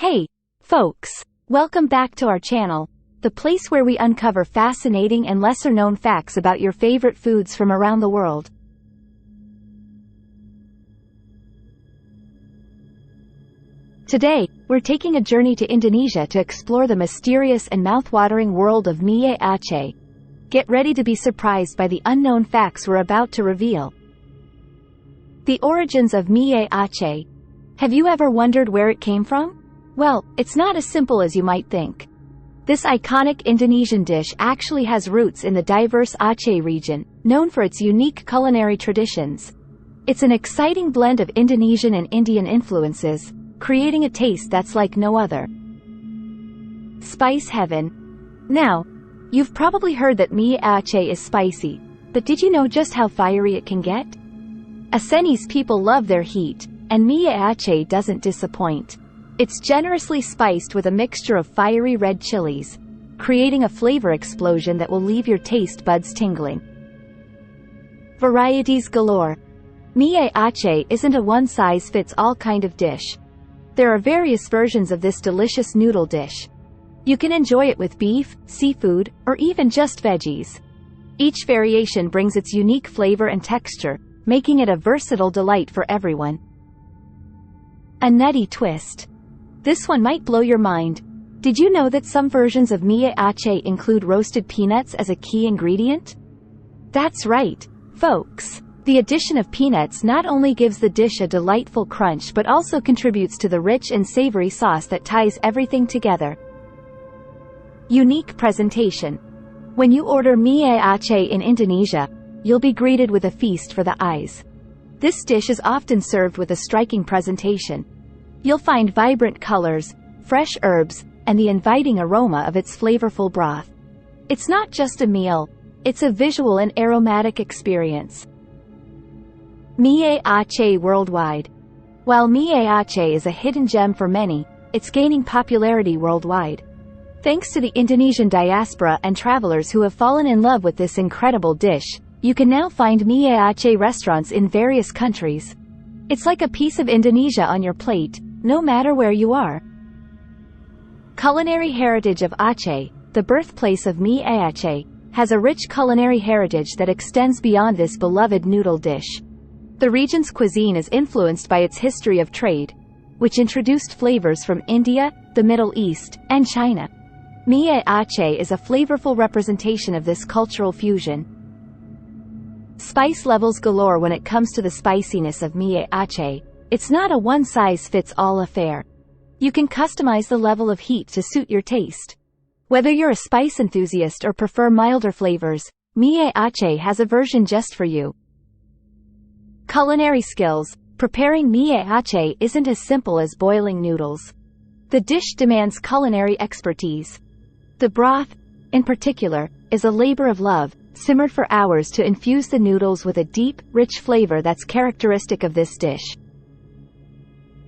Hey, folks! Welcome back to our channel, the place where we uncover fascinating and lesser-known facts about your favorite foods from around the world. Today, we're taking a journey to Indonesia to explore the mysterious and mouth-watering world of Mie Aceh. Get ready to be surprised by the unknown facts we're about to reveal. The origins of Mie Aceh. Have you ever wondered where it came from? Well, it's not as simple as you might think. This iconic Indonesian dish actually has roots in the diverse Aceh region, known for its unique culinary traditions. It's an exciting blend of Indonesian and Indian influences, creating a taste that's like no other. Spice heaven. Now, you've probably heard that Mie Aceh is spicy, but did you know just how fiery it can get? Acehnese people love their heat, and Mie Aceh doesn't disappoint. It's generously spiced with a mixture of fiery red chilies, creating a flavor explosion that will leave your taste buds tingling. Varieties galore. Mie Aceh isn't a one-size-fits-all kind of dish. There are various versions of this delicious noodle dish. You can enjoy it with beef, seafood, or even just veggies. Each variation brings its unique flavor and texture, making it a versatile delight for everyone. A nutty twist. This one might blow your mind. Did you know that some versions of Mie Aceh include roasted peanuts as a key ingredient? That's right, folks. The addition of peanuts not only gives the dish a delightful crunch but also contributes to the rich and savory sauce that ties everything together. Unique presentation. When you order Mie Aceh in Indonesia, you'll be greeted with a feast for the eyes. This dish is often served with a striking presentation. You'll find vibrant colors, fresh herbs, and the inviting aroma of its flavorful broth. It's not just a meal, it's a visual and aromatic experience. Mie Aceh worldwide. While Mie Aceh is a hidden gem for many, it's gaining popularity worldwide. Thanks to the Indonesian diaspora and travelers who have fallen in love with this incredible dish, you can now find Mie Aceh restaurants in various countries. It's like a piece of Indonesia on your plate, no matter where you are. Culinary heritage of Aceh. The birthplace of Mie Aceh has a rich culinary heritage that extends beyond this beloved noodle dish. The region's cuisine is influenced by its history of trade, which introduced flavors from India, the Middle East, and China. Mie Aceh is a flavorful representation of this cultural fusion. Spice levels galore. When it comes to the spiciness of Mie Aceh, it's not a one-size-fits-all affair. You can customize the level of heat to suit your taste. Whether you're a spice enthusiast or prefer milder flavors, Mie Aceh has a version just for you. Culinary skills. Preparing Mie Aceh isn't as simple as boiling noodles. The dish demands culinary expertise. The broth, in particular, is a labor of love, simmered for hours to infuse the noodles with a deep, rich flavor that's characteristic of this dish.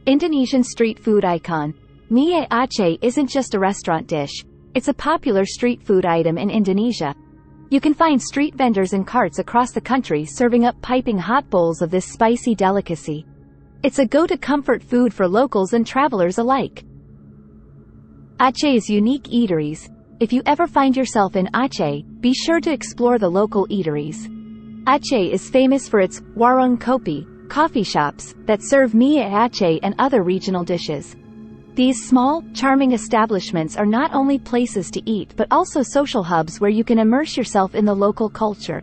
Indonesian street food icon. Mie Aceh isn't just a restaurant dish, it's a popular street food item in Indonesia. You can find street vendors and carts across the country serving up piping hot bowls of this spicy delicacy. It's a go-to comfort food for locals and travelers alike. Aceh's unique eateries. If you ever find yourself in Aceh, be sure to explore the local eateries. Aceh is famous for its warung kopi, coffee shops, that serve Mie Aceh and other regional dishes. These small, charming establishments are not only places to eat but also social hubs where you can immerse yourself in the local culture.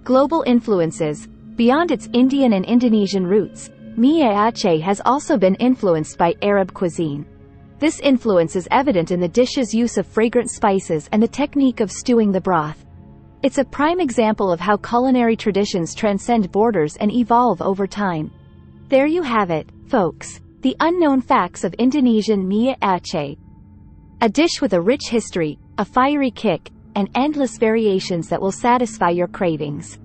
Global influences. Beyond its Indian and Indonesian roots, Mie Aceh has also been influenced by Arab cuisine. This influence is evident in the dish's use of fragrant spices and the technique of stewing the broth. It's a prime example of how culinary traditions transcend borders and evolve over time. There you have it, folks. The unknown facts of Indonesian Mie Aceh. A dish with a rich history, a fiery kick, and endless variations that will satisfy your cravings.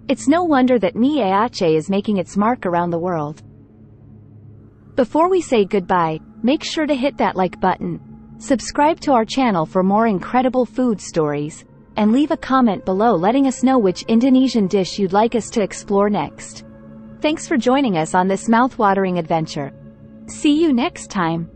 It's no wonder that Mie Aceh is making its mark around the world. Before we say goodbye, make sure to hit that like button, subscribe to our channel for more incredible food stories, and leave a comment below letting us know which Indonesian dish you'd like us to explore next. Thanks for joining us on this mouth-watering adventure. See you next time.